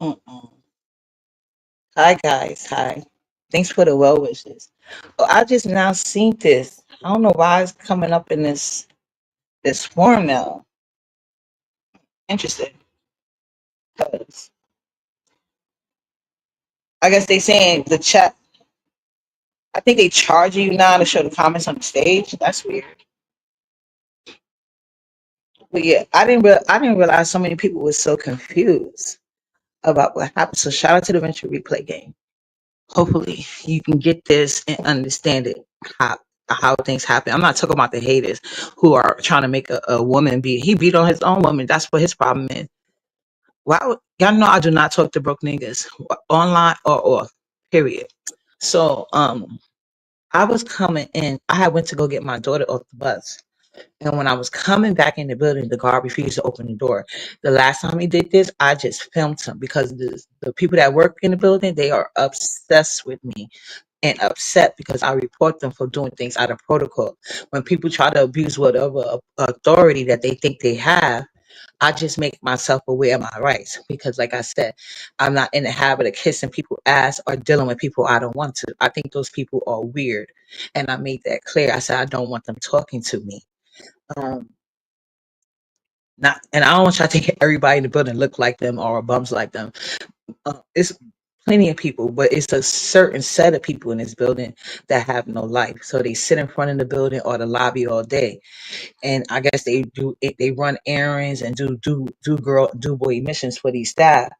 Mm-mm. Hi guys, hi. Thanks for the well wishes. Oh, I just now seen this. I don't know why it's coming up in this form now. Interesting, because I guess they saying the chat. I think they charge you now to show the comments on the stage. That's weird. But yeah, I didn't realize so many people were so confused about what happened. So shout out to the Venture Replay game. Hopefully you can get this and understand it, how things happen. I'm not talking about the haters who are trying to make a woman he beat on his own woman. That's what his problem is. Y'all know I do not talk to broke niggas online or off, period. So I was coming in, I had went to go get my daughter off the bus. And when I was coming back in the building, the guard refused to open the door. The last time he did this, I just filmed him because the people that work in the building, they are obsessed with me and upset because I report them for doing things out of protocol. When people try to abuse whatever authority that they think they have, I just make myself aware of my rights because, like I said, I'm not in the habit of kissing people's ass or dealing with people I don't want to. I think those people are weird, and I made that clear. I said I don't want them talking to me. Um, Not, and I don't want y'all to think everybody in the building look like them or bums like them. It's plenty of people, but it's a certain set of people in this building that have no life. So they sit in front of the building or the lobby all day, and I guess they run errands and do boy missions for these staff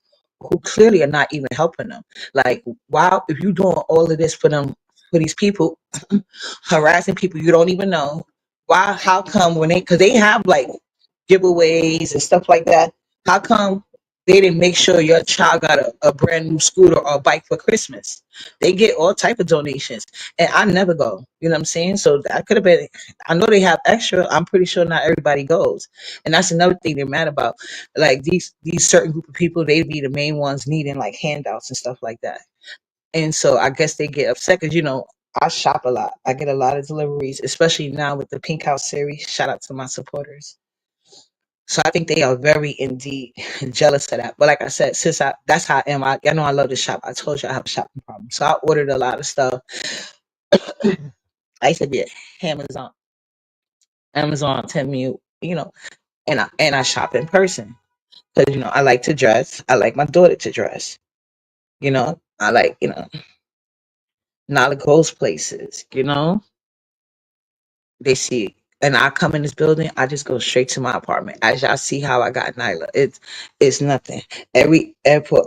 who clearly are not even helping them. Like, wow, if you doing all of this for them, for these people, harassing people you don't even know, why? How come when they, because they have like giveaways and stuff like that, how come they didn't make sure your child got a brand new scooter or a bike for Christmas? They get all type of donations, and I never go. You know what I'm saying? So that could have been. I know they have extra. I'm pretty sure not everybody goes, and that's another thing they're mad about. Like these certain group of people, they be the main ones needing like handouts and stuff like that. And so I guess they get upset because I shop a lot. I get a lot of deliveries, especially now with the Pink House series. Shout out to my supporters. So I think they are very indeed jealous of that. But like I said, since that's how I am. I know I love to shop. I told you I have a shopping problem. So I ordered a lot of stuff. I used to be at Amazon. Amazon tell me, and I shop in person because I like to dress. I like my daughter to dress. I like not to go places. They see, and I come in this building, I just go straight to my apartment. As y'all see how I got Nyla, it's nothing. For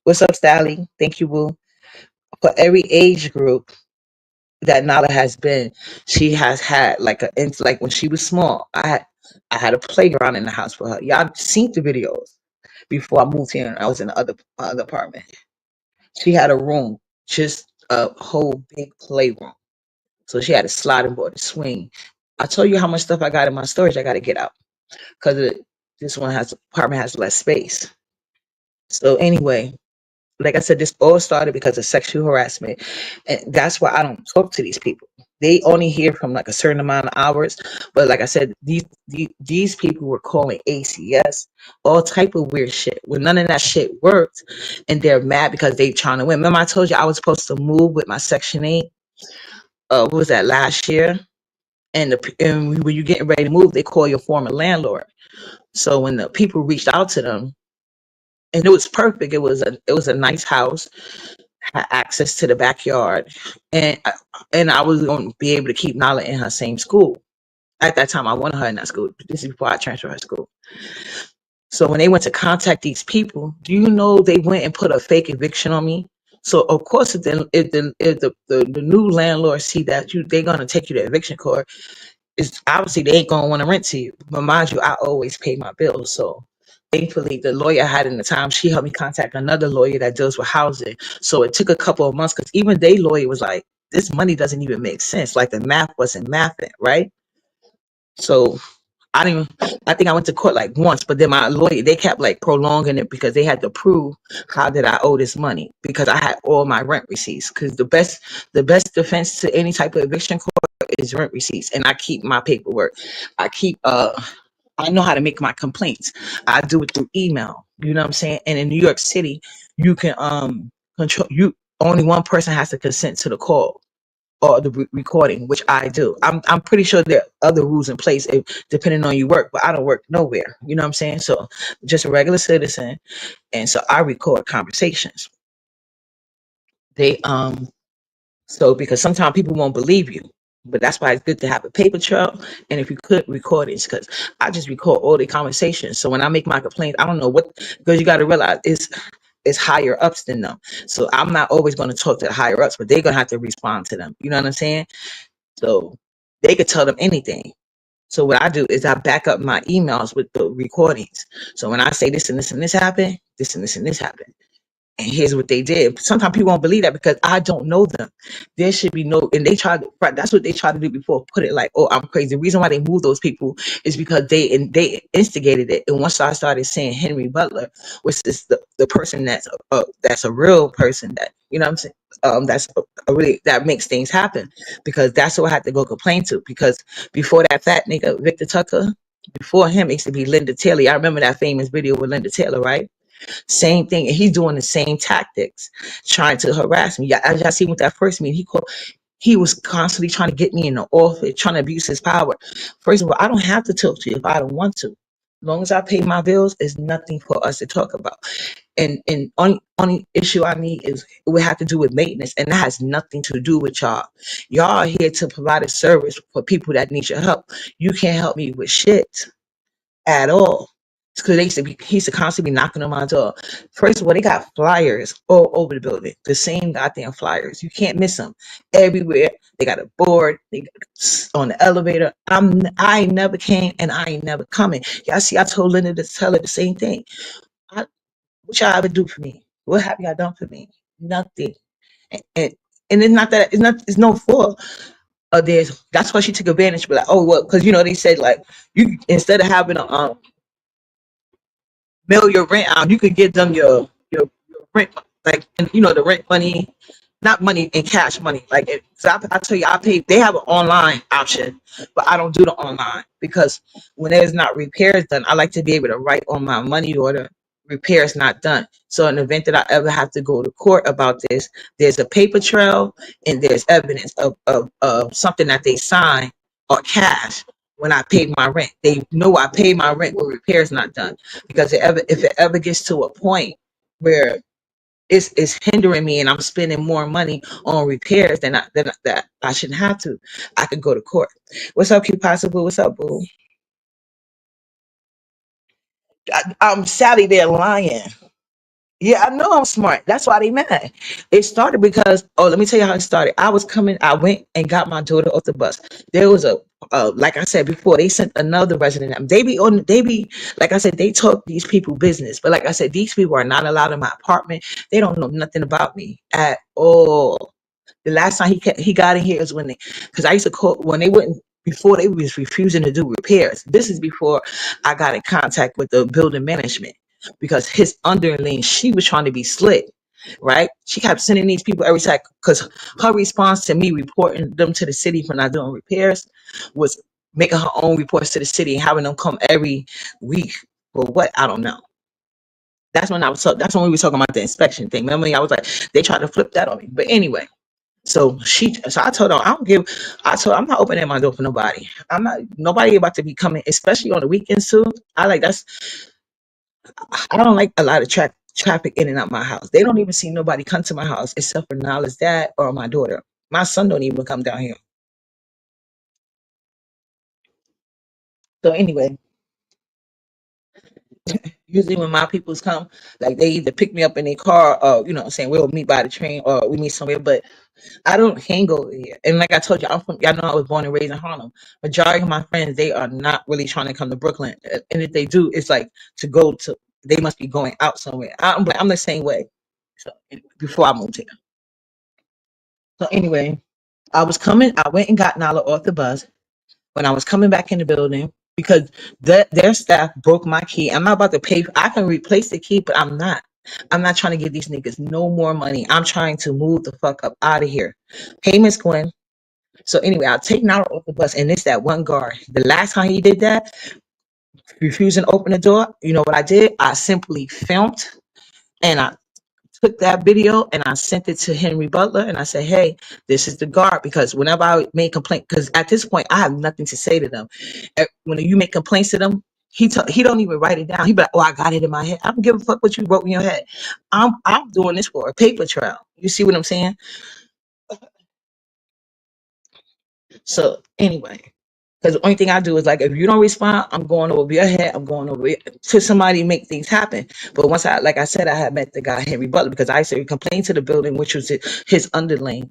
what's up, Sally? Thank you, Boo. For every age group that Nala has been, she has had like when she was small. I had a playground in the house for her. Y'all seen the videos before I moved here, and I was in the other apartment. She had a room, just a whole big playroom. So she had a sliding board, a swing. I told you how much stuff I got in my storage. I got to get out because this apartment has less space. So anyway, like I said, this all started because of sexual harassment, and that's why I don't talk to these people. They only hear from like a certain amount of hours, but like I said, these people were calling ACS, all type of weird shit. When none of that shit worked, and they're mad because they trying to win. Remember, I told you I was supposed to move with my Section 8. What was that, last year? And when you're getting ready to move, they call your former landlord. So when the people reached out to them, and it was perfect. It was a nice house, had access to the backyard, and I was going to be able to keep Nala in her same school. At that time, I wanted her in that school. This is before I transferred her school. So when they went to contact these people, do you know they went and put a fake eviction on me? So of course, if the new landlord see that they're gonna take you to eviction court, it's obviously they ain't gonna want to rent to you. But mind you, I always pay my bills. So thankfully the lawyer I had in the time, she helped me contact another lawyer that deals with housing. So it took a couple of months because even they lawyer was like, this money doesn't even make sense. Like the math wasn't mathing, right? So I think I went to court like once, but then my lawyer, they kept like prolonging it because they had to prove how did I owe this money because I had all my rent receipts. Because the best defense to any type of eviction court is rent receipts, and I keep my paperwork. I know how to make my complaints. I do it through email. You know what I'm saying? And in New York City, you can control you only one person has to consent to the call or the recording, which I do. I'm pretty sure there are other rules in place depending on you work, but I don't work nowhere. You know what I'm saying? So just a regular citizen, and so I record conversations. They so because sometimes people won't believe you. But that's why it's good to have a paper trail. And if you could record it, because I just record all the conversations. So when I make my complaints, I don't know what, because you got to realize it's higher ups than them. So I'm not always going to talk to the higher ups, but they're going to have to respond to them. You know what I'm saying? So they could tell them anything. So what I do is I back up my emails with the recordings. So when I say this and this and this happened, this and this and this happened, and here's what they did. Sometimes people won't believe that because I don't know them. There should be no, and they tried, right, that's what they tried to do before, put it like, oh, I'm crazy. The reason why they moved those people is because they instigated it. And once I started saying Henry Butler, which is the person that's a real person that, you know what I'm saying? That's a really, that makes things happen, because that's who I had to go complain to. Because before that fat nigga, Victor Tucker, before him, it used to be Linda Taylor. I remember that famous video with Linda Taylor, right? Same thing. And he's doing the same tactics, trying to harass me. Yeah, as I see with that first meeting, he was constantly trying to get me in the office, trying to abuse his power. First of all, I don't have to talk to you if I don't want to. As long as I pay my bills, it's nothing for us to talk about. And only issue I need is it would have to do with maintenance, and that has nothing to do with y'all. Y'all are here to provide a service for people that need your help. You can't help me with shit at all. Because he used to constantly be knocking on my door. First of all, they got flyers all over the building. The same goddamn flyers. You can't miss them. Everywhere. They got a board. They got on the elevator. I ain't never came and I ain't never coming. Y'all see, I told Linda to tell her the same thing. What y'all ever do for me? What have y'all done for me? Nothing. And, and it's not that it's no fault. That's why she took advantage. But like, oh well, because they said like you, instead of having a mail your rent out, you could give them your rent, like, the rent money, not money in cash money. Like, so I tell you, I pay. They have an online option, but I don't do the online because when there's not repairs done, I like to be able to write on my money order, repairs not done. So in the event that I ever have to go to court about this, there's a paper trail and there's evidence of something that they sign or cash when I paid my rent. They know I paid my rent when repairs not done. Because if it ever gets to a point where it's hindering me and I'm spending more money on repairs that I shouldn't have to, I could go to court. What's up, Q Possible? What's up, boo? I'm Sally. They're lying. Yeah, I know I'm smart. That's why they mad. It started because, oh, let me tell you how it started. I went and got my daughter off the bus. There was like I said before, they sent another resident. They be, like I said, they talk these people business. But like I said, these people are not allowed in my apartment. They don't know nothing about me at all. The last time he got in here is because I used to call when they wouldn't, before they was refusing to do repairs. This is before I got in contact with the building management, because his underling, she was trying to be slick, right? She kept sending these people every time, because her response to me reporting them to the city for not doing repairs was making her own reports to the city and having them come every week. For what? I don't know. That's when we were talking about the inspection thing. Remember, I was like, they tried to flip that on me. But anyway, so I told her, I'm not opening my door for nobody. Nobody about to be coming, especially on the weekends too. I don't like a lot of traffic in and out my house. They don't even see nobody come to my house except for Nala's dad or my daughter. My son don't even come down here. So anyway, usually when my peoples come, like they either pick me up in their car or, what I'm saying, we'll meet by the train or we meet somewhere. But I don't hang over here. And like I told you, y'all know I was born and raised in Harlem. Majority of my friends, they are not really trying to come to Brooklyn. And if they do, it's like they must be going out somewhere. I'm the same way. So before I moved here. So anyway, I went and got Nala off the bus when I was coming back in the building because their staff broke my key. I'm not about to pay. I can replace the key, but I'm not. I'm not trying to give these niggas no more money. I'm trying to move the fuck up out of here. Payments going. So anyway, I'll take Nala off the bus, and it's that one guard. The last time he did that, refusing to open the door, you know what I did? I simply filmed and I took that video and I sent it to Henry Butler and I said, hey, this is the guard. Because whenever I make complaint, because at this point I have nothing to say to them. When you make complaints to them, he don't even write it down. He be like, oh, I got it in my head. I don't give a fuck what you wrote in your head. I'm doing this for a paper trail. You see what I'm saying? So anyway, because the only thing I do is like, if you don't respond, I'm going over your head. I'm going over it to somebody make things happen. But once like I said, I had met the guy Henry Butler because I used to complain to the building, which was his underling.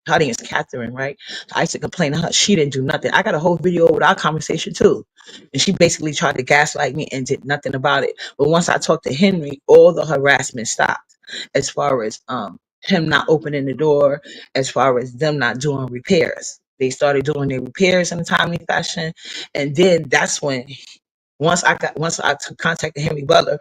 Her name is Catherine, right? I used to complain to her. She didn't do nothing. I got a whole video with our conversation too. And she basically tried to gaslight me and did nothing about it. But once I talked to Henry, all the harassment stopped as far as him not opening the door, as far as them not doing repairs. They started doing their repairs in a timely fashion. And then that's when once I contacted Henry Butler,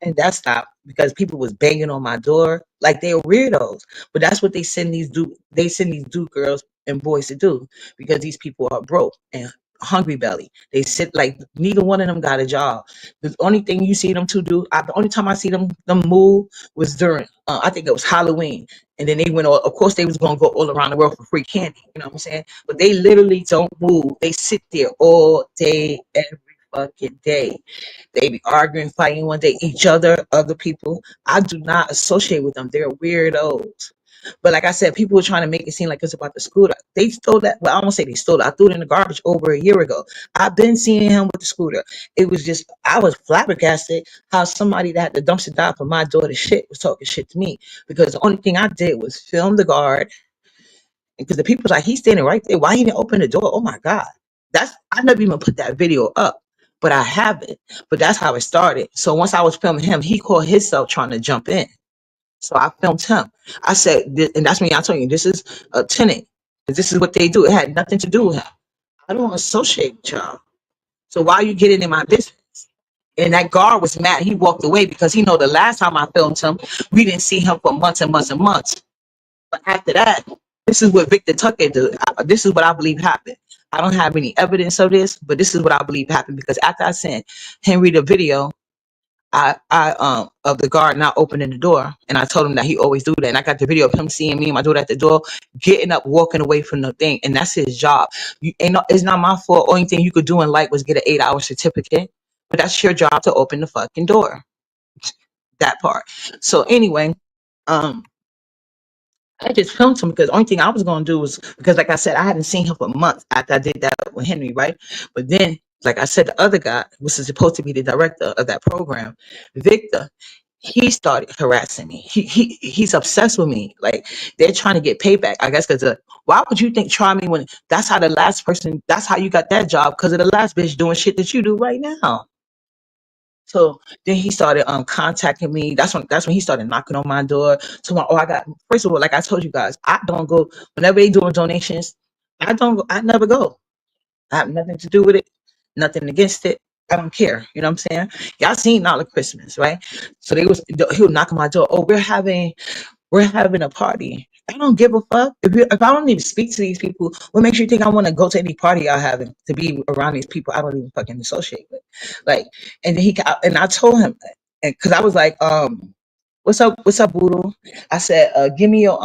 and that stopped because people was banging on my door like they were weirdos. But that's what they send these dude girls and boys to do because these people are broke and hungry belly. They sit like neither one of them got a job. The only thing you see them to do, the only time I see them move was during I think it was Halloween. And then they went all, of course they was gonna go all around the world for free candy, you know what I'm saying? But they literally don't move. They sit there all day, every fucking day. They be arguing, fighting one day, each other people. I do not associate with them. They're weirdos. But like I said, people were trying to make it seem like it's about the scooter. They stole that. Well, I won't say they stole it. I threw it in the garbage over a year ago. I've been seeing him with the scooter. It was just, I was flabbergasted how somebody that had the dumpster dive for my daughter's shit was talking shit to me. Because the only thing I did was film the guard. Because the people was like, he's standing right there. Why he didn't open the door? Oh my God. I never even put that video up, but I have it. But that's how it started. So once I was filming him, he called himself trying to jump in. So I filmed him. I said, and that's me. I told you, this is a tenant. This is what they do. It had nothing to do with him. I don't associate with y'all. So why are you getting in my business? And that guard was mad. He walked away because he know the last time I filmed him, we didn't see him for months and months and months. But after that, this is what Victor Tucker did. This is what I believe happened. I don't have any evidence of this, but this is what I believe happened because after I sent Henry the video, I of the guard not opening the door, and I told him that he always do that. And I got the video of him seeing me and my daughter at the door, getting up, walking away from the thing, and that's his job. It's not my fault. Only thing you could do in life was get an 8-hour certificate, but that's your job to open the fucking door. That part. So anyway, I just filmed him because the only thing I was going to do was because, like I said, I hadn't seen him for months after I did that with Henry, right? But then, like I said, the other guy, which is supposed to be the director of that program, Victor, he started harassing me. He's obsessed with me. Like they're trying to get payback, I guess, because why would you think try me when that's how the last person, that's how you got that job because of the last bitch doing shit that you do right now. So then he started contacting me. That's when he started knocking on my door. I got, first of all, like I told you guys, I don't go whenever they doing donations. I don't go, I never go. I have nothing to do with it, nothing against it. I don't care. You know what I'm saying? Y'all seen all of Christmas, right? So he would knock on my door. Oh, we're having a party. I don't give a fuck. If I don't even speak to these people, what makes you think I want to go to any party y'all having to be around these people I don't even fucking associate with? Like, and then I told him, and because I was like, what's up, Boodle? I said, give me your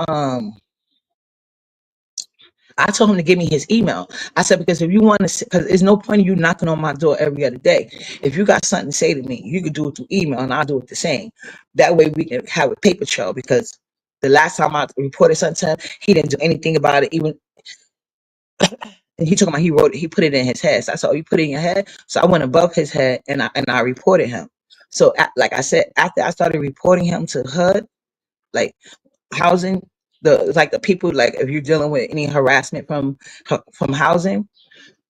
I told him to give me his email. I said, because if you want to, because there's no point in you knocking on my door every other day. If you got something to say to me, you could do it through email and I'll do it the same. That way we can have a paper trail because the last time I reported something to him, he didn't do anything about it. Even and he took about he put it in his head. So I said, oh, you put it in your head? So I went above his head and I reported him. So like I said, after I started reporting him to HUD, like housing, the people, like if you're dealing with any harassment from housing,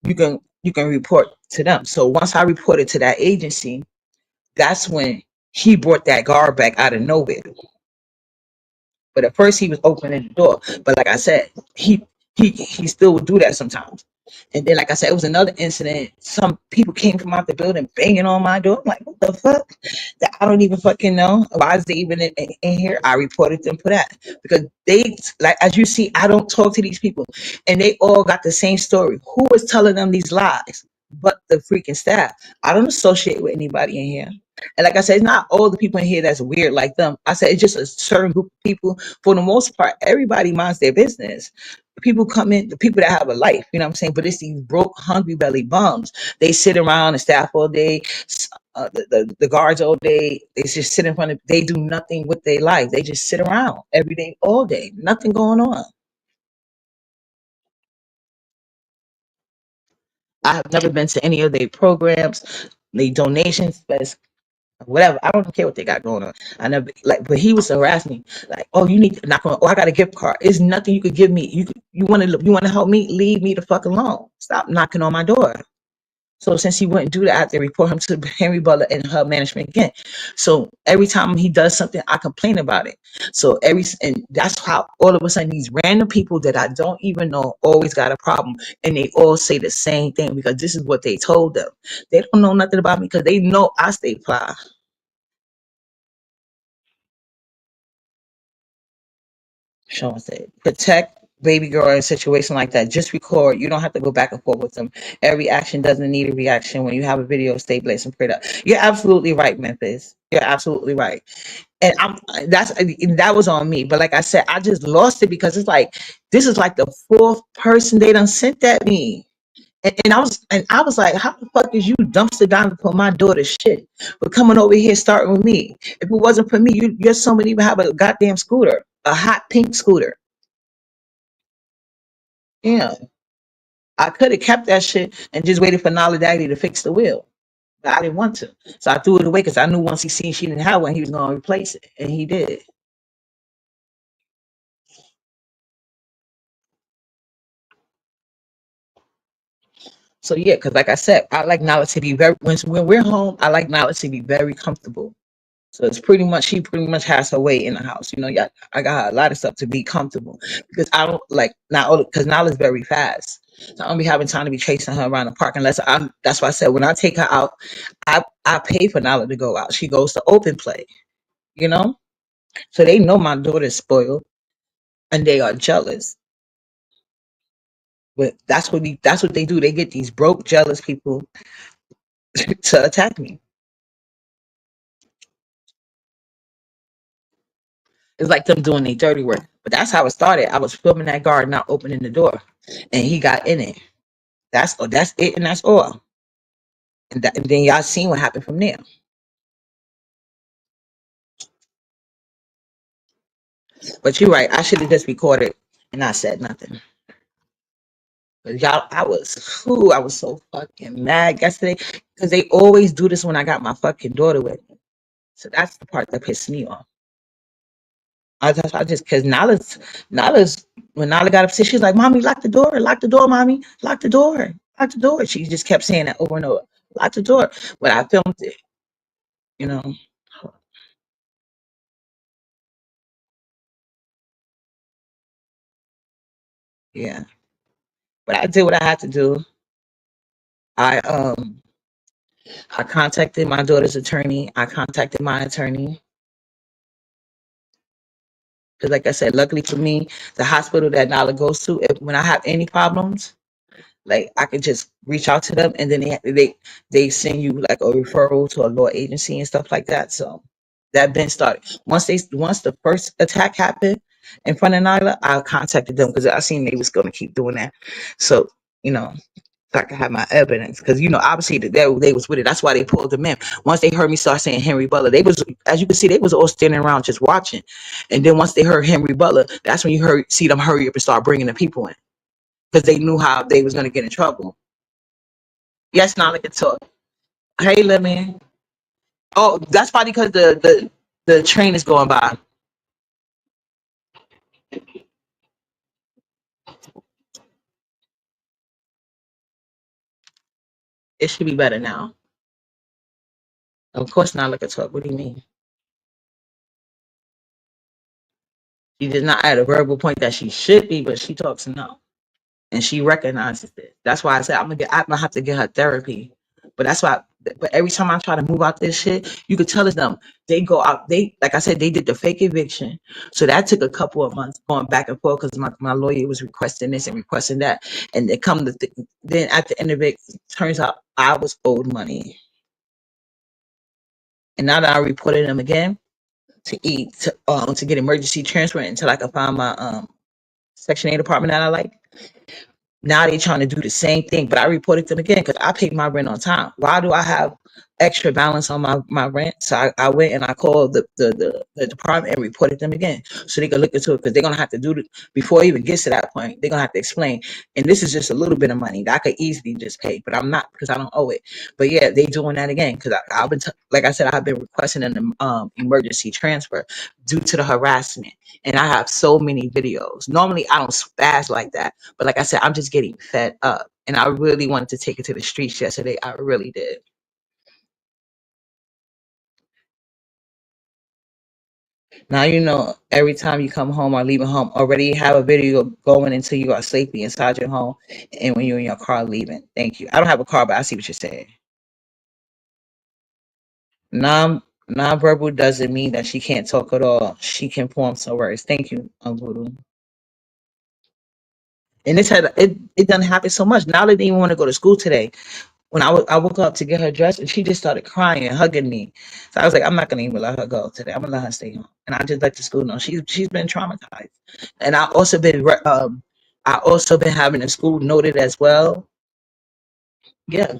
you can report to them. So once I reported to that agency, that's when he brought that guard back out of nowhere. But at first he was opening the door. But like I said, he still would do that sometimes. And then, like I said, it was another incident. Some people came from out the building banging on my door. I'm like, what the fuck? That I don't even fucking know. Why is they even in here? I reported them for that. Because they, like, as you see, I don't talk to these people. And they all got the same story. Who was telling them these lies? but the freaking staff. I don't associate with anybody in here. And like I said, it's not all the people in here that's weird like them. I said it's just a certain group of people. For the most part, everybody minds their business. People come in, the people that have a life, you know what I'm saying? But it's these broke, hungry belly bums. They sit around and staff all day, the guards all day. They just sit in front of, they do nothing with their life. They just sit around every day, all day, nothing going on. I have never been to any of their programs, they donations, but whatever. I don't care what they got going on. I never like, but he was harassing me like, "Oh, you need to knock on. Oh, I got a gift card. It's nothing you could give me. You want to help me? Leave me the fuck alone. Stop knocking on my door." So since he wouldn't do that, I have to report him to Henry Butler and her management again. So every time he does something, I complain about it. So and that's how all of a sudden these random people that I don't even know always got a problem, and they all say the same thing because this is what they told them. They don't know nothing about me because they know I stay fly. Sean said, protect baby girl in a situation like that. Just record. You don't have to go back and forth with them. Every action doesn't need a reaction. When you have a video, stay blessed and prayed up. You're absolutely right, Memphis. You're absolutely right. And that was on me. But like I said, I just lost it because it's like this is like the fourth person they done sent at me. And I was like, how the fuck is you dumpster diving for my daughter's shit? But coming over here starting with me. If it wasn't for me, your son would even have a goddamn scooter, a hot pink scooter. Yeah. I could have kept that shit and just waited for Nala Daddy to fix the wheel. But I didn't want to. So I threw it away because I knew once he seen she didn't have one, he was gonna replace it. And he did. So yeah, because like I said, I like Nala to be very when we're home, I like Nala to be very comfortable. So it's pretty much she pretty much has her way in the house. You know, yeah, I got a lot of stuff to be comfortable because I don't like not because Nala's very fast. So I don't be having time to be chasing her around the park unless I'm. That's why I said when I take her out, I pay for Nala to go out. She goes to open play. You know, so they know my daughter's spoiled and they are jealous. But that's what they do. They get these broke, jealous people to attack me. It's like them doing their dirty work. But that's how it started. I was filming that guard not opening the door, and he got in it. That's it, and that's all. And then y'all seen what happened from there. But you're right. I should have just recorded and not said nothing. But y'all, I was so fucking mad yesterday because they always do this when I got my fucking daughter with me. So that's the part that pissed me off. I just because Nala's when Nala got upset, she's like, "Mommy, lock the door, mommy, lock the door, lock the door." She just kept saying that over and over, lock the door. But I filmed it, you know. Yeah, but I did what I had to do. I um I contacted my daughter's attorney. I contacted my attorney because, like I said, luckily for me, the hospital that Nala goes to, when I have any problems, like I could just reach out to them, and then they send you like a referral to a law agency and stuff like that. So that been started. Once the first attack happened in front of Nyla, I contacted them because I seen they was going to keep doing that. So you know, so I could have my evidence because obviously they was with it. That's why they pulled them in. Once they heard me start saying Henry Butler, they was, as you can see, they was all standing around just watching. And then once they heard Henry Butler, that's when you see them hurry up and start bringing the people in because they knew how they was going to get in trouble. Yes, now look at talk. Hey, Lemon. Oh, that's probably because the train is going by. It should be better now. Of course, not look at talk. What do you mean? She did not add a verbal point that she should be, but she talks now. And she recognizes it. That's why I said I'm gonna have to get her therapy. But that's why. But every time I try to move out this shit, you could tell it's them. They go out. They like I said, they did the fake eviction, so that took a couple of months going back and forth because my lawyer was requesting this and requesting that, and they come to then at the end of it, turns out I was owed money. And now that I reported them again to get emergency transfer until I could find my Section 8 apartment that I like. Now they trying to do the same thing, but I reported them again because I paid my rent on time. Why do I have extra balance on my rent? So I went and I called the department and reported them again so they could look into it because they're gonna have to do it before it even gets to that point. They're gonna have to explain. And this is just a little bit of money that I could easily just pay, but I'm not because I don't owe it. But yeah, they doing that again because I've been like I said, I've been requesting an emergency transfer due to the harassment, and I have so many videos. Normally I don't spaz like that, but like I said, I'm just getting fed up. And I really wanted to take it to the streets yesterday. I really did. Now you know every time you come home or leaving home, already have a video going until you are safely inside your home and when you're in your car leaving. Thank you. I don't have a car, but I see what you're saying. Non-verbal doesn't mean that she can't talk at all. She can form some words. Thank you, Voodoo. And it doesn't happen so much. Now they didn't even want to go to school today. When I woke up to get her dressed and she just started crying and hugging me. So I was like, I'm not gonna even let her go today. I'm gonna let her stay home. And I just let the school know she's been traumatized. And I also been having the school noted as well. Yeah.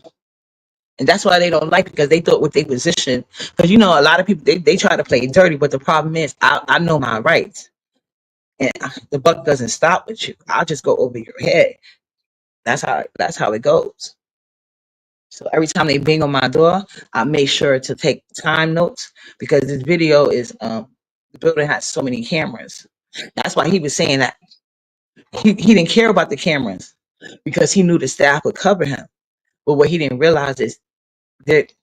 And that's why they don't like it because they thought with their position, because you know a lot of people they try to play dirty, but the problem is I know my rights. And the buck doesn't stop with you. I'll just go over your head. That's how it goes. So every time they bang on my door, I make sure to take time notes because this video is the building has so many cameras. That's why he was saying that he didn't care about the cameras because he knew the staff would cover him. But what he didn't realize is that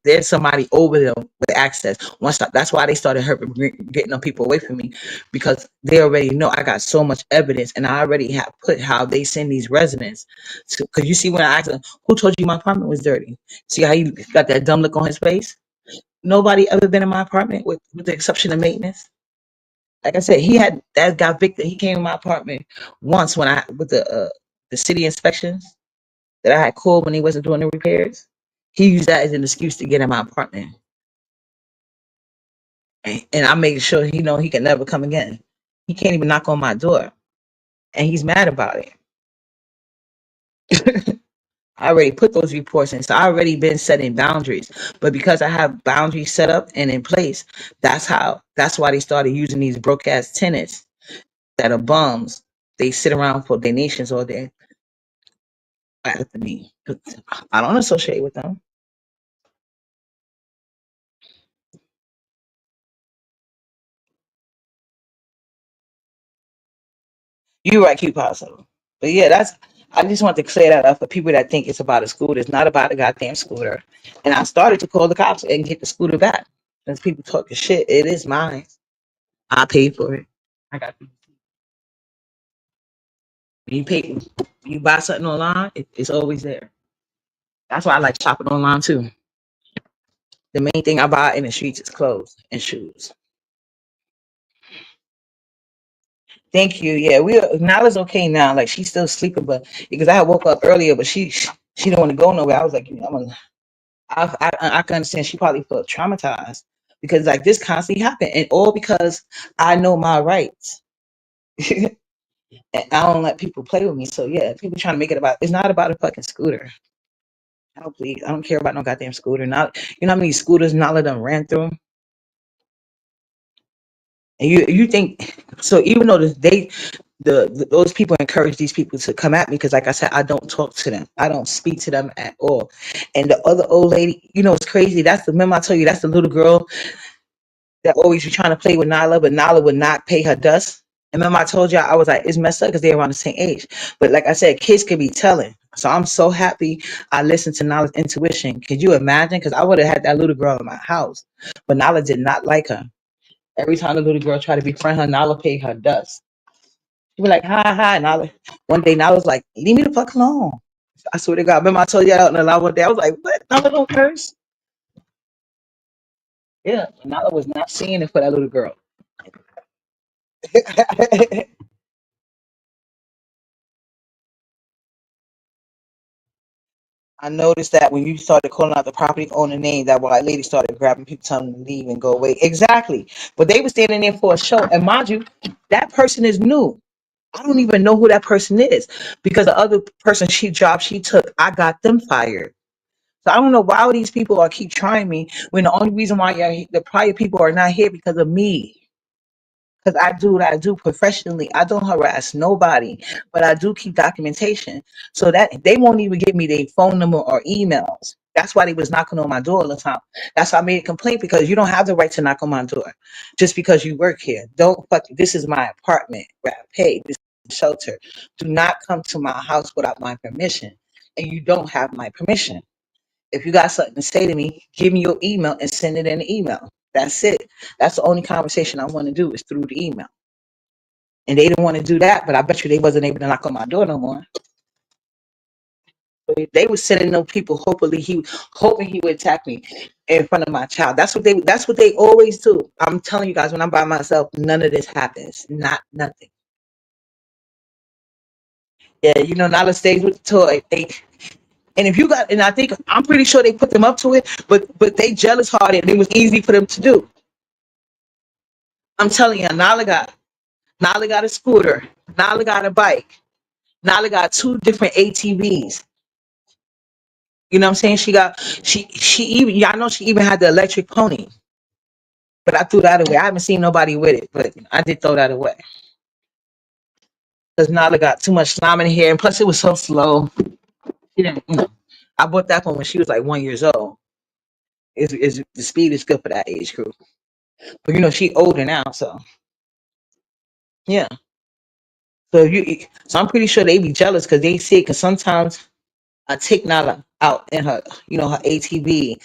there's somebody over there with access. That's why they started getting them people away from me because they already know I got so much evidence and I already have put how they send these residents. Because you see when I asked him, who told you my apartment was dirty? See how he got that dumb look on his face? Nobody ever been in my apartment with the exception of maintenance. Like I said, he had that got Victor. He came in my apartment once when I with the city inspections that I had called when he wasn't doing the repairs. He used that as an excuse to get in my apartment. And I made sure he know he can never come again. He can't even knock on my door. And he's mad about it. I already put those reports in. So I already been setting boundaries. But because I have boundaries set up and in place, that's why they started using these broke ass tenants that are bums. They sit around for donations all day after me. I don't associate with them. You're right, Q Paso. But yeah, I just want to clear that up for people that think it's about a scooter. It's not about a goddamn scooter. And I started to call the cops and get the scooter back. Since people talking shit, it is mine. I paid for it. I got you pay you buy something online, it's always there. That's why I like shopping online too. The main thing I buy in the streets is clothes and shoes. Thank you. Yeah, we Nala's okay now. Like she's still sleeping, but because I woke up earlier, but she don't want to go nowhere. I was like, I'm gonna I can understand she probably felt traumatized because like this constantly happened, and all because I know my rights. And I don't let people play with me. So yeah, people trying to make it about it's not about a fucking scooter. I don't please. I don't care about no goddamn scooter. Not you know how many scooters Nala done ran through. And you think so? Even though those people encourage these people to come at me because, like I said, I don't talk to them. I don't speak to them at all. And the other old lady, you know, it's crazy. That's the remember I told you that's the little girl that always be trying to play with Nala, but Nala would not pay her dust. And remember, I told you I was like, it's messed up because they're around the same age. But like I said, kids can be telling. So I'm so happy I listened to Nala's intuition. Could you imagine? Because I would have had that little girl in my house, but Nala did not like her. Every time the little girl tried to befriend her, Nala paid her dust. She'd be like, hi, hi. Nala. One day, Nala's like, leave me the fuck alone. I swear to God. Remember, I told you out in the live one day. I was like, what? Nala don't curse. Yeah, Nala was not seeing it for that little girl. I noticed that when you started calling out the property owner name, that white lady started grabbing people, telling them to leave and go away. Exactly. But they were standing there for a show. And mind you, that person is new. I don't even know who that person is because the other person she took, I got them fired. So I don't know why all these people are keep trying me when the only reason why the prior people are not here because of me. Because I do what I do professionally. I don't harass nobody, but I do keep documentation so that they won't even give me their phone number or emails. That's why they was knocking on my door all the time. That's why I made a complaint because you don't have the right to knock on my door just because you work here. Don't fuck. This is my apartment where I pay. This is shelter. Do not come to my house without my permission, and you don't have my permission. If you got something to say to me, give me your email and send it in an email. That's it. That's the only conversation I want to do is through the email. And they didn't want to do that, but I bet you they wasn't able to knock on my door no more. They were sending them people, hoping he would attack me in front of my child. That's what they always do. I'm telling you guys, when I'm by myself, none of this happens. Not nothing. Yeah, Nala stays with the toy. And if you got, and I'm pretty sure they put them up to it, but they jealous hearted and it was easy for them to do. I'm telling you, Nala got a scooter, Nala got a bike, Nala got two different ATVs. You know what I'm saying? She even, yeah, I know she even had the electric pony, but I threw that away. I haven't seen nobody with it, but I did throw that away because Nala got too much slime in here, and plus it was so slow. She didn't, I bought that one when she was like 1 year old. The speed is good for that age group, but she older now, so yeah. So I'm pretty sure they be jealous because they see it. Because sometimes I take Nala out in her, her ATV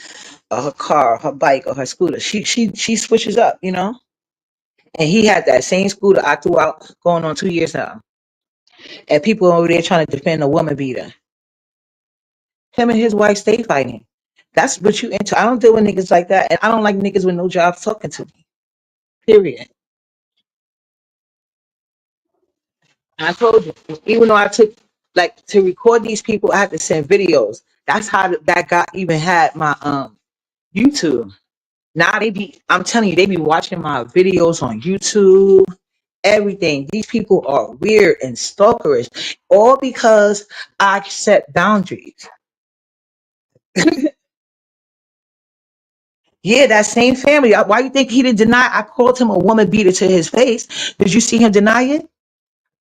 or her car, her bike or her scooter. She switches up, And he had that same scooter I threw out going on 2 years now. And people over there trying to defend a woman beater. Him and his wife stay fighting. That's what you into. I don't deal with niggas like that, and I don't like niggas with no job talking to me. Period. And I told you, even though I took like to record these people, I had to send videos. That's how that got even had my YouTube. Now I'm telling you, they be watching my videos on YouTube, everything. These people are weird and stalkerish, all because I set boundaries. Yeah, that same family. Why you think he didn't deny? I called him a woman beater to his face. Did you see him deny it?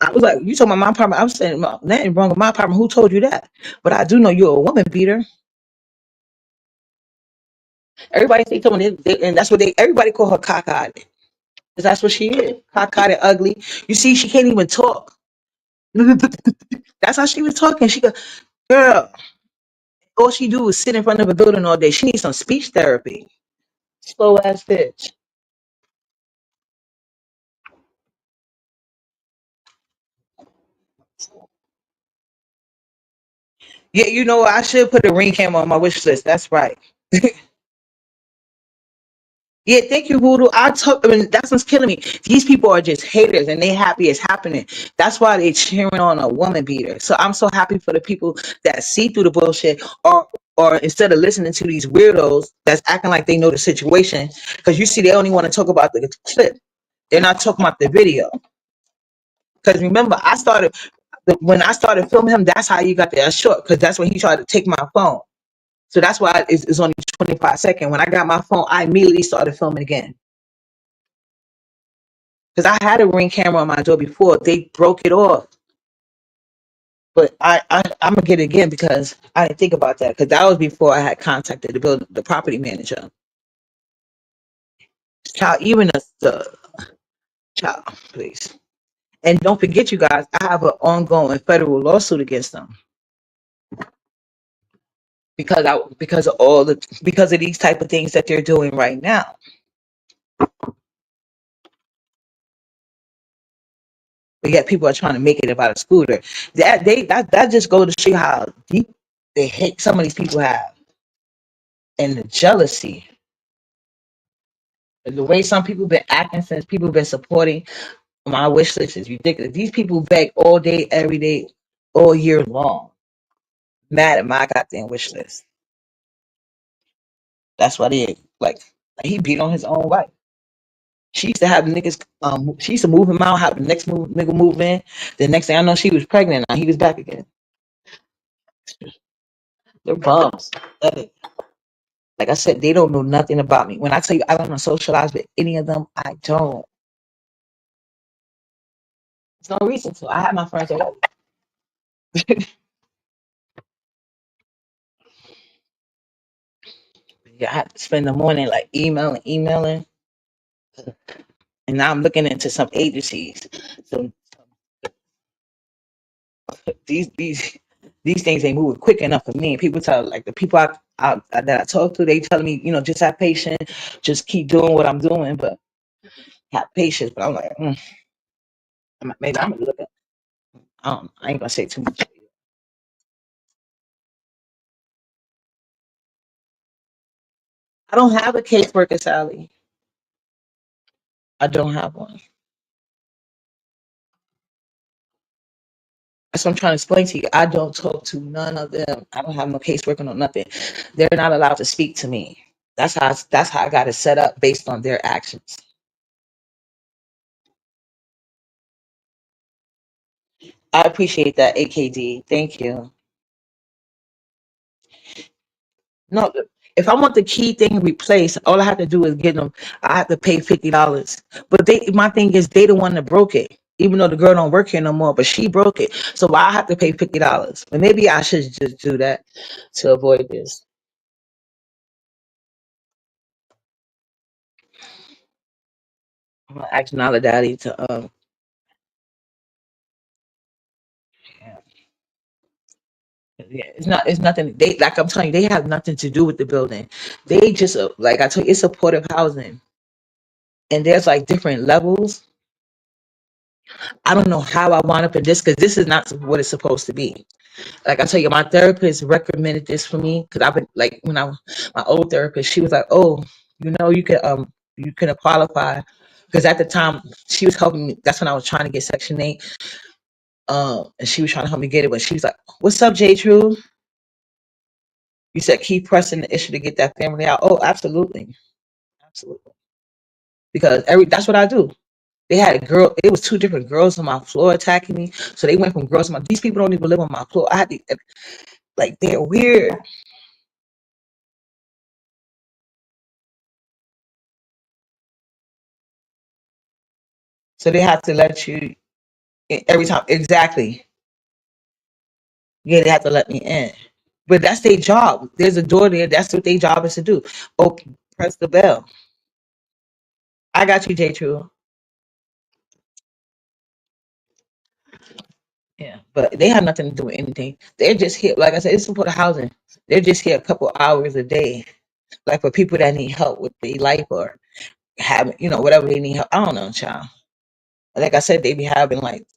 I was like, you talking about my apartment? I was saying, nothing wrong with my apartment. Who told you that? But I do know you're a woman beater. Everybody say someone, and that's what everybody call her cockeyed. Because that's what she is. Cockeyed and ugly. You see, she can't even talk. That's how she was talking. She go, girl, all she do is sit in front of a building all day. She needs some speech therapy. Slow ass bitch. Yeah, I should put a ring camera on my wish list. That's right. Yeah, thank you, Voodoo. I mean, that's what's killing me. These people are just haters and they happy it's happening. That's why they cheering on a woman beater. So I'm so happy for the people that see through the bullshit or instead of listening to these weirdos that's acting like they know the situation. Because you see, they only want to talk about the clip. They're not talking about the video. Because remember, when I started filming him, that's how you got that short. Because that's when he tried to take my phone. So that's why it's only 25 seconds. When I got my phone, I immediately started filming again. Because I had a ring camera on my door before. They broke it off. But I'm gonna get it again because I didn't think about that. Because that was before I had contacted the property manager. Child, even the child, please. And don't forget, you guys, I have an ongoing federal lawsuit against them because of these type of things that they're doing right now. But yet people are trying to make it about a scooter. That just goes to show you how deep the hate some of these people have and the jealousy. The way some people been acting since people been supporting my wish list is ridiculous. These people beg all day, every day, all year long. mad at my goddamn wish list. That's why they like he beat on his own wife. She used to have niggas. She used to move him out, have the next nigga move in. The next thing I know, she was pregnant. Now he was back again. They're bums. Like I said, they don't know nothing about me. When I tell you I don't socialize with any of them, I don't. There's no reason to. I have my friends already. Yeah, I have to spend the morning like emailing, and now I'm looking into some agencies. So these things ain't moving quick enough for me. And people tell like the people that I talk to, they telling me, just have patience, just keep doing what I'm doing, but have patience. But I'm like, maybe I'm gonna look at. I ain't gonna say too much. I don't have a caseworker, Sally. I don't have one. That's what I'm trying to explain to you. I don't talk to none of them. I don't have no caseworker or nothing. They're not allowed to speak to me. That's how I got it set up based on their actions. I appreciate that, AKD. Thank you. No, if I want the key thing replaced, all I have to do is get them. I have to pay $50. But my thing is, they the one that broke it. Even though the girl don't work here no more, but she broke it. So why I have to pay $50? But maybe I should just do that to avoid this. I'm gonna ask Nala Daddy to yeah, yeah, it's nothing. They like I'm telling you, they have nothing to do with the building. They just like I told you, it's supportive housing, and there's like different levels. I don't know how I wound up in this because this is not what it's supposed to be. Like I tell you, my therapist recommended this for me because I've been like my old therapist, she was like, oh, you can qualify because at the time she was helping me. That's when I was trying to get Section 8. And she was trying to help me get it, but she was like, "What's up, J. True? You said keep pressing the issue to get that family out." Oh, absolutely, absolutely. Because that's what I do. They had a girl. It was two different girls on my floor attacking me. So they went from girls. These people don't even live on my floor. I had to like they're weird. So they have to let you every time. Exactly. Yeah, they have to let me in. But that's their job. There's a door there. That's what their job is to do. Oh, press the bell. I got you, J. True. Yeah, but they have nothing to do with anything. They're just here. Like I said, it's supported housing. They're just here a couple hours a day, like for people that need help with their life or having, whatever they need help. I don't know, child. Like I said, they be having like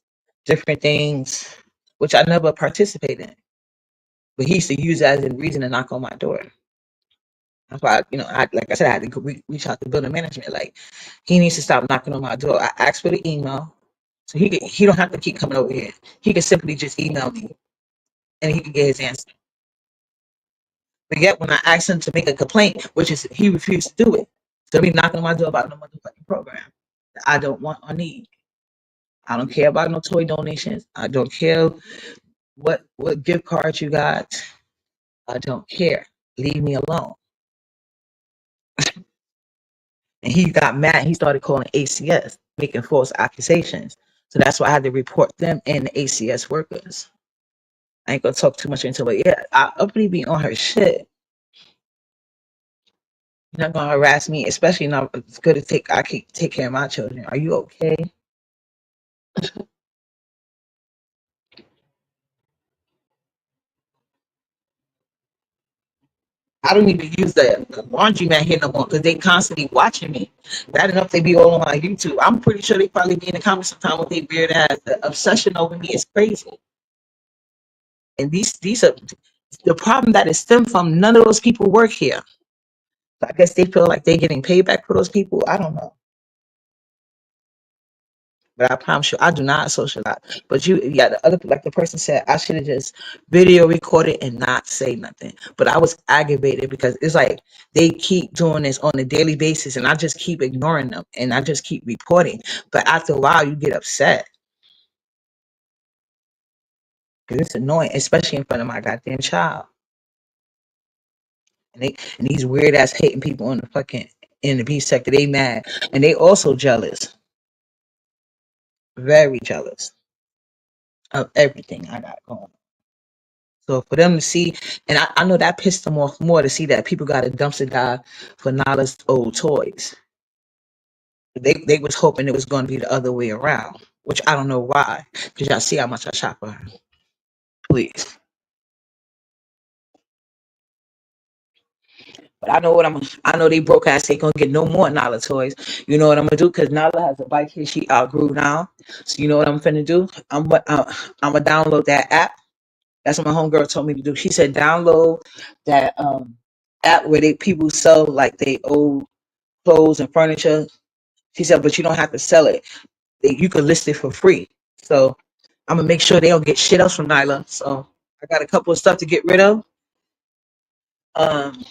different things, which I never participated in. But he used to use that as a reason to knock on my door. That's why, like I said, I had to reach out to building management. Like, he needs to stop knocking on my door. I asked for the email, so he don't have to keep coming over here. He can simply just email me, and he can get his answer. But yet, when I asked him to make a complaint, which is he refused to do it, so he knocking on my door about no motherfucking program that I don't want or need. I don't care about no toy donations. I don't care what gift cards you got. I don't care. Leave me alone. And he got mad. He started calling ACS, making false accusations. So that's why I had to report them and the ACS workers. I ain't gonna talk too much into it. Yeah, I uppity be on her shit. You're not gonna harass me, especially now. It's good to I can take care of my children. Are you okay? I don't even use the laundromat here no more because they constantly watching me. Bad enough they be all on my YouTube. I'm pretty sure they probably be in the comments sometime with their weird ass. The obsession over me is crazy. And these are the problem that is stemmed from none of those people work here. So I guess they feel like they're getting paid back for those people. I don't know. But I promise you, I do not socialize. But you, yeah, the other, like the person said, I should have just video recorded and not say nothing. But I was aggravated because it's like they keep doing this on a daily basis, and I just keep ignoring them, and I just keep reporting. But after a while, you get upset because it's annoying, especially in front of my goddamn child. And these weird ass hating people in the fucking in the beef sector, they mad, and they also jealous, very jealous of everything I got going on. So for them to see, and I know that pissed them off more to see that people got a dumpster dive for Nala's old toys. They was hoping it was going to be the other way around, which I don't know why. Because y'all see how much I shop for her. Please. But I know what I know they broke ass ain't gonna get no more Nala toys. You know what I'm gonna do? Because Nala has a bike here she outgrew now. So you know what I'm finna do? I'm gonna download that app. That's what my homegirl told me to do. She said download that app where they people sell like they old clothes and furniture. She said, but you don't have to sell it. You can list it for free. So I'm gonna make sure they don't get shit else from Nyla. So I got a couple of stuff to get rid of. Um,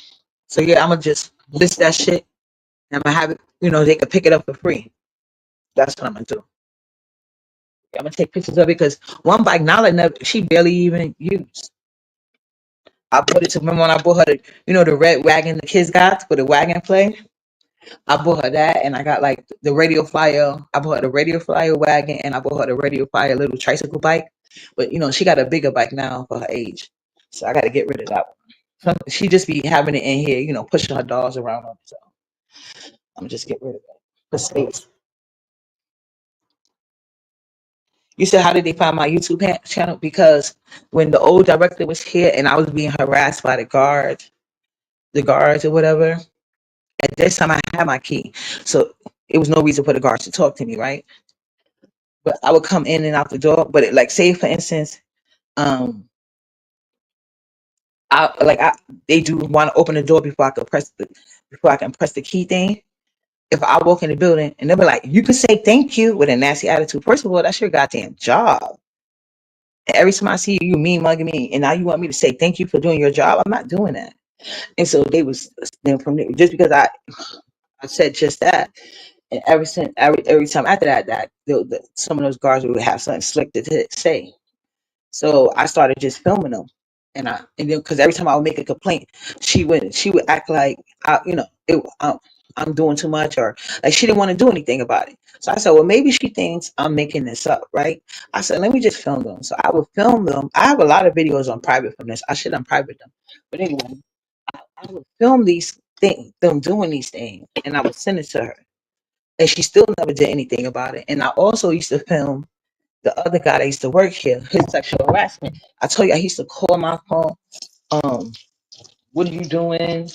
so yeah, I'm gonna just list that shit and I'm gonna have it. You know, they can pick it up for free. That's what I'm gonna do. I'm gonna take pictures of it because one bike Nyla never, she barely even used. I bought it to remember when I bought her the, you know, the red wagon the kids got for the wagon play. I bought her that, and I got like the radio flyer. I bought her the radio flyer wagon, and I bought her the radio flyer little tricycle bike. But you know, she got a bigger bike now for her age, so I got to get rid of that one. She just be having it in here, you know, pushing her dolls around. So I'm just get rid of it for space. You said, how did they find my YouTube channel? Because when the old director was here, and I was being harassed by the guards or whatever. At this time, I had my key, so it was no reason for the guards to talk to me, right? But I would come in and out the door. But it, like, say for instance, um, I they do want to open the door before I can press the key thing. If I walk in the building and they'll be like, you can say thank you with a nasty attitude. First of all, that's your goddamn job. And every time I see you, you mean mugging me, and now you want me to say thank you for doing your job. I'm not doing that. And so they was then from there, just because I said just that. And every time after that, some of those guards would have something slick to say. So I started just filming them, and then because every time I would make a complaint, she would act like I'm doing too much, or like she didn't want to do anything about it. So I said, well, maybe she thinks I'm making this up, right? I said, let me just film them. So I would film them. I have a lot of videos on private from this. I should unprivate them, but anyway, I would film these things, them doing these things, and I would send it to her. And she still never did anything about it. And I also used to film the other guy that used to work here, his sexual harassment. I told you I used to call my phone. Um, what are you doing?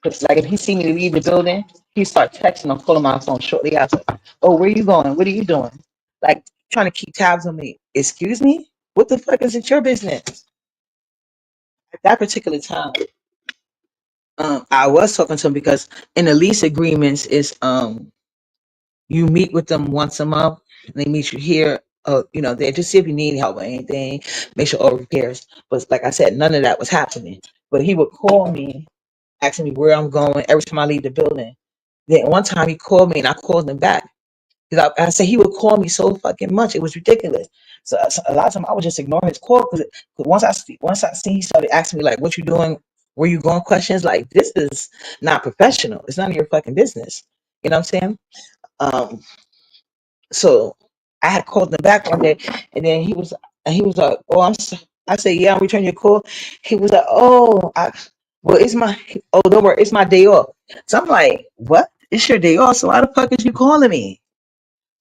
Cause like if he see me leave the building, he start texting or calling my phone shortly after. Oh, where you going? What are you doing? Like trying to keep tabs on me. Excuse me? What the fuck is it your business? At that particular time, I was talking to him because in the lease agreements is you meet with them once a month. They meet you here. They just see if you need help or anything. Make sure all repairs. But like I said, none of that was happening. But he would call me, asking me where I'm going every time I leave the building. Then one time he called me and I called him back. Because I said he would call me so fucking much. It was ridiculous. So a lot of time I would just ignore his call because once I see he started asking me like, "What you doing? Where you going?" Questions like this is not professional. It's none of your fucking business. You know what I'm saying? Um, so I had called him back one day, and then he was like, "Oh, I said, "Yeah, I'm returning your call." He was like, "Oh, well, don't worry, it's my day off." So I'm like, "What? It's your day off? So why the fuck is you calling me?"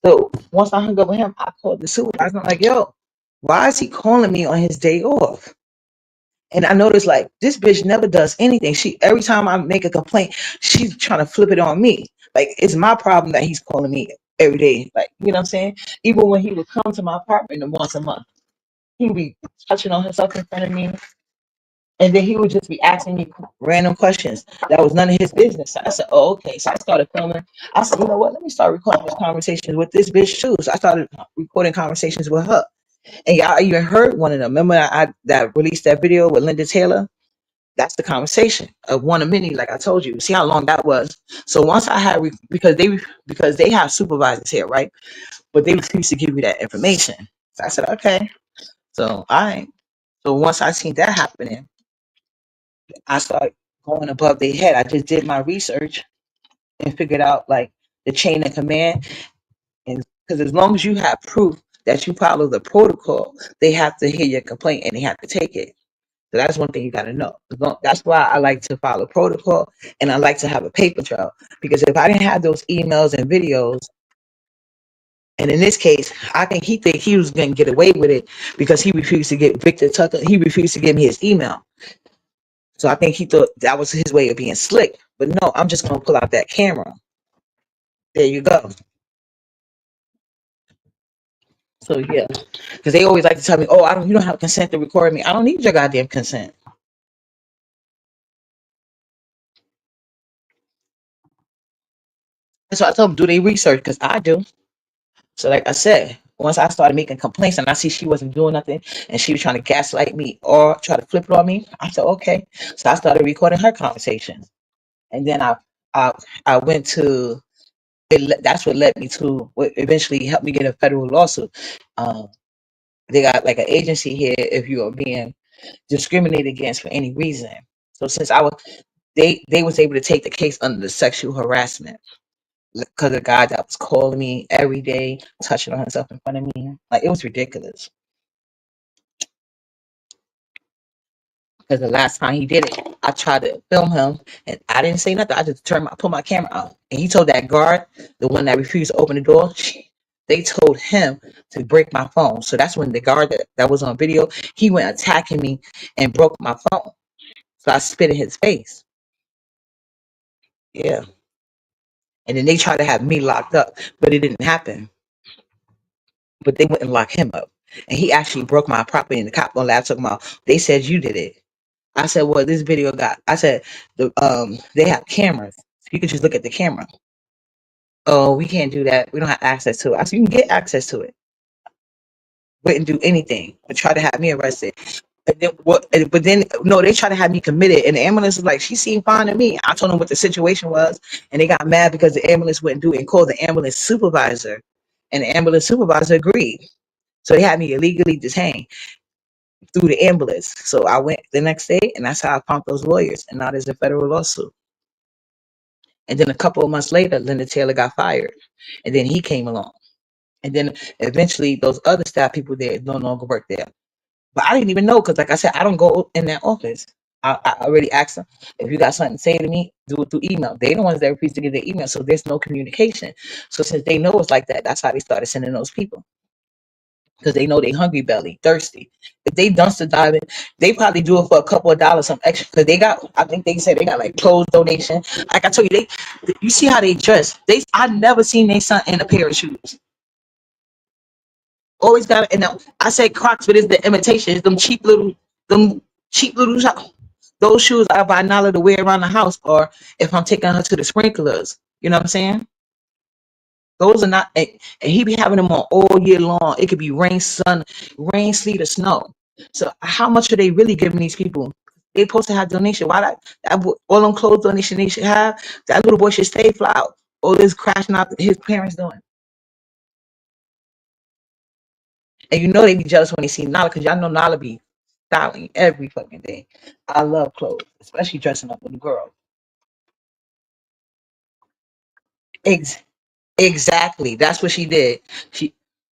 So once I hung up with him, I called the supervisor. I'm like, "Yo, why is he calling me on his day off?" And I noticed like this bitch never does anything. She every time I make a complaint, she's trying to flip it on me. Like it's my problem that he's calling me every day. Like, you know what I'm saying? Even when he would come to my apartment once a month, he'd be touching on himself in front of me. And then he would just be asking me random questions that was none of his business. So I said, "Oh, okay." So I started filming. I said, "You know what? Let me start recording these conversations with this bitch too." So I started recording conversations with her. And y'all even heard one of them. Remember that released that video with Linda Taylor? That's the conversation of one of many, like I told you. See how long that was. So once I had because they have supervisors here, right? But they refuse to give you that information. So I said, okay. So so once I seen that happening, I started going above their head. I just did my research and figured out like the chain of command. And because as long as you have proof that you follow the protocol, they have to hear your complaint and they have to take it. So that's one thing you got to know. That's why I like to follow protocol and I like to have a paper trail. Because if I didn't have those emails and videos, and in this case, I think he was going to get away with it because he refused to get Victor Tucker. He refused to give me his email. So I think he thought that was his way of being slick. But no, I'm just going to pull out that camera. There you go. So yeah, because they always like to tell me, "Oh, you don't have consent to record me." I don't need your goddamn consent. And so I told them, do they research? Because I do. So like I said, once I started making complaints and I see she wasn't doing nothing and she was trying to gaslight me or try to flip it on me, I said, okay. So I started recording her conversations. And then I, I went to, that's what led me to what eventually helped me get a federal lawsuit. Um, they got like an agency here if you are being discriminated against for any reason. So since they was able to take the case under the sexual harassment because the guy that was calling me every day, touching on himself in front of me, like it was ridiculous. Because the last time he did it, I tried to film him, and I didn't say nothing. I just put my camera out, and he told that guard, the one that refused to open the door, they told him to break my phone. So that's when the guard that was on video, he went attacking me and broke my phone. So I spit in his face. Yeah. And then they tried to have me locked up, but it didn't happen. But they wouldn't lock him up. And he actually broke my property, and the cop on lab took him out. They said you did it. I said, well, this video got. I said, they have cameras. So you can just look at the camera. Oh, we can't do that. We don't have access to it. I said, you can get access to it. Wouldn't do anything, but try to have me arrested. And then what? But then no, they try to have me committed. And the ambulance was like, she seemed fine to me. I told them what the situation was, and they got mad because the ambulance wouldn't do it and called the ambulance supervisor, and the ambulance supervisor agreed. So they had me illegally detained through the ambulance. So I went the next day, and that's how I found those lawyers. And now there's a federal lawsuit. And then a couple of months later, Linda Taylor got fired, and then he came along. And then eventually, those other staff people there no longer work there. But I didn't even know because, like I said, I don't go in that office. I already asked them if you got something to say to me, do it through email. They the ones that refuse to give their email, so there's no communication. So since they know it's like that, that's how they started sending those people because they know they hungry belly, thirsty. If they dumpster diving, they probably do it for a couple of dollars, some extra. Because they got, I think they said they got like clothes donation. Like I told you, you see how they dress. I never seen their son in a pair of shoes. Always got it. And I say Crocs, but it's the imitation. It's them cheap little those shoes I buy Nala to wear around the house, or if I'm taking her to the sprinklers. You know what I'm saying? Those are not, and he be having them on all year long. It could be rain, sun, rain, sleet, or snow. So how much are they really giving these people? They supposed to have donation. Why all them clothes donation they should have? That little boy should stay fly out. All this crashing out his parents doing. And you know they be jealous when they see Nala because y'all know Nala be styling every fucking day. I love clothes, especially dressing up with a girl. Ex- exactly. That's what she did.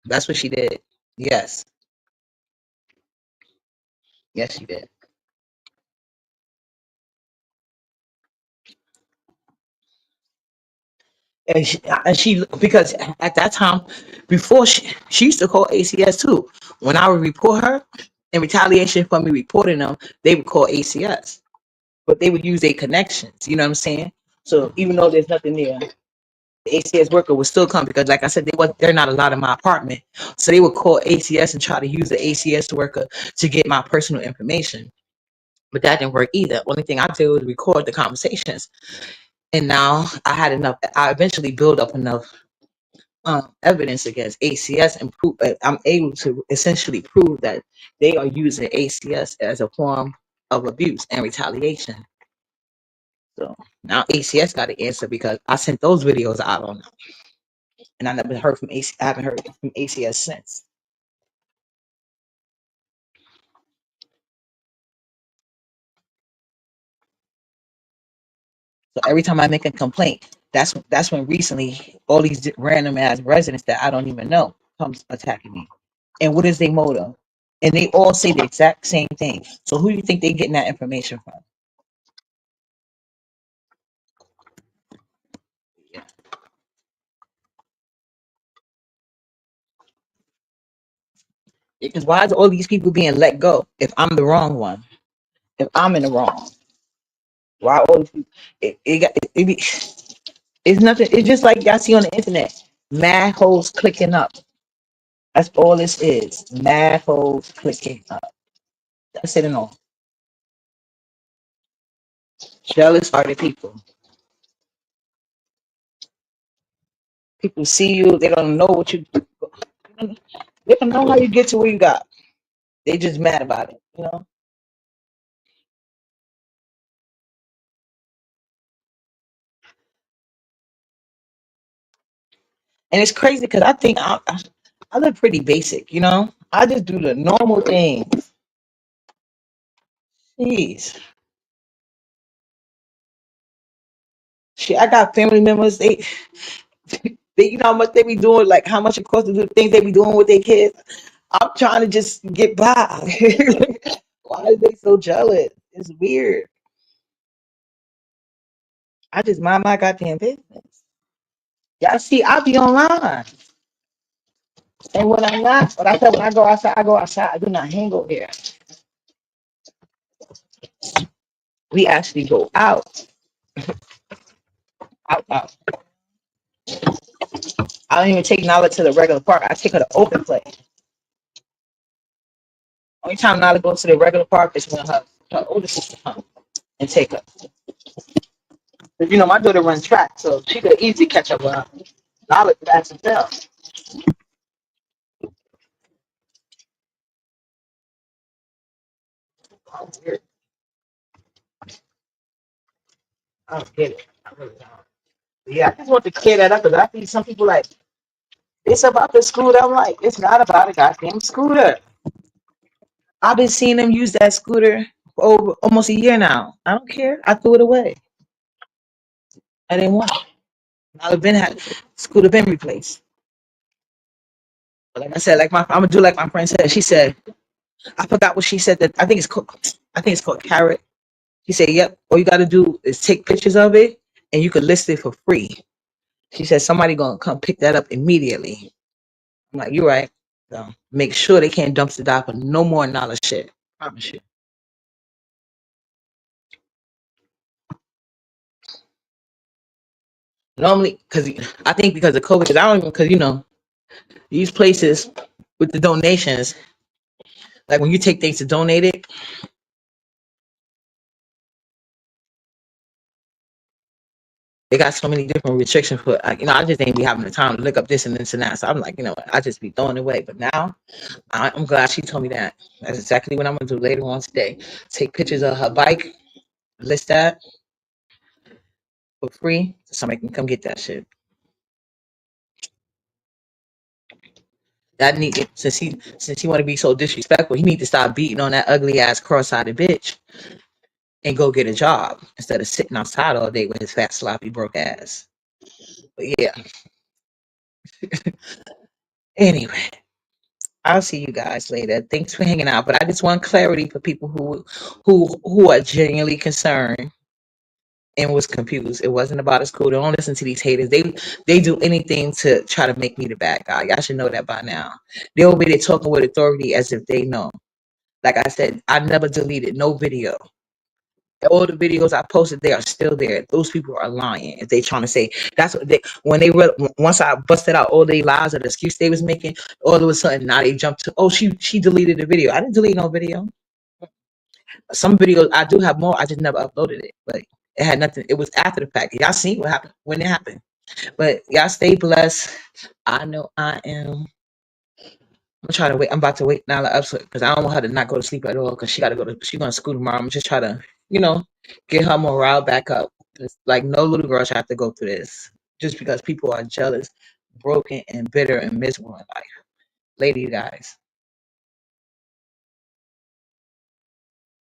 That's what she did. Yes. Yes, she did. And she because at that time before she used to call ACS too. When I would report her in retaliation for me reporting them, they would call ACS, but they would use their connections. You know what I'm saying? So even though there's nothing there, the ACS worker would still come because, like I said, they're not allowed in my apartment, so they would call ACS and try to use the ACS worker to get my personal information. But that didn't work either. Only thing I did was record the conversations. And now I eventually built up enough evidence against ACS and prove I'm able to essentially prove that they are using ACS as a form of abuse and retaliation. So now ACS got to answer because I sent those videos out on them, and I never heard from AC. I haven't heard from ACS since. So every time I make a complaint, that's when recently all these random ass residents that I don't even know comes attacking me. And what is their motive? And they all say the exact same thing. So who do you think they getting that information from? Yeah. Because why is all these people being let go if I'm the wrong one? If I'm in the wrong, why all these people? It's nothing. It's just like y'all see on the internet. Mad hoes clicking up. That's all this is. Mad hoes clicking up. That's it and all. Jealous hearted people. People see you. They don't know what you. They don't know how you get to where you got. They just mad about it. And it's crazy because I think I live pretty basic. I just do the normal things. Jeez. Shit, I got family members. You know how much they be doing, like how much it costs to do the things they be doing with their kids. I'm trying to just get by. Why are they so jealous? It's weird. I just mind my goddamn business. Y'all see, I be online. And when I'm not, but I said when I go outside, I go outside. I do not hang over here. We actually go out. Out. I don't even take Nala to the regular park. I take her to open play. Only time Nala goes to the regular park is when her older sister comes and take her. But my daughter runs track, so she could easily catch up with her. Nala fast as hell. I don't get it. I really don't. But yeah, I just want to clear that up because I see some people like, it's about the scooter. I'm like, it's not about a goddamn scooter. I've been seeing them use that scooter for over almost a year now. I don't care. I threw it away. I didn't want it. I've been had scooter been replaced. But like I said, I'm gonna do like my friend said. She said, I forgot what she said. That I think it's called Carrot. She said, "Yep. All you got to do is take pictures of it, and you could list it for free." She said somebody gonna come pick that up immediately. I'm like, you're right. So make sure they can't dumpster dive for no more knowledge shit. Promise you. Normally, because I think because of COVID, because I don't even because these places with the donations, like when you take things to donate it, they got so many different restrictions for I just ain't be having the time to look up this and this and that. So I'm like, I just be throwing it away. But now I'm glad she told me that. That's exactly what I'm gonna do later on today. Take pictures of her bike, list that for free, so somebody can come get that shit. That need since he want to be so disrespectful, he need to stop beating on that ugly ass cross-eyed bitch and go get a job instead of sitting outside all day with his fat sloppy broke ass. But yeah, anyway, I'll see you guys later. Thanks for hanging out. But I just want clarity for people who are genuinely concerned and was confused. It wasn't about a school. Don't listen to these haters. They do anything to try to make me the bad guy. Y'all should know that by now. They over there talking with authority as if they know. Like I said, I never deleted no video. All the videos I posted, they are still there. Those people are lying if they trying to say that's what they when they once I busted out all the lies or the excuse they was making, all of a sudden now they jumped to she deleted the video. I didn't delete no video. Some videos I do have more. I just never uploaded it, but it had nothing. It was after the fact. Y'all seen what happened when it happened. But y'all stay blessed. I know I am. I'm trying to wait. I'm about to wait now because I don't want her to not go to sleep at all because she got to go to. She going to school tomorrow. I'm just trying to, get her morale back up. It's like no little girl should have to go through this just because people are jealous, broken, and bitter and miserable in life. Lady, you guys.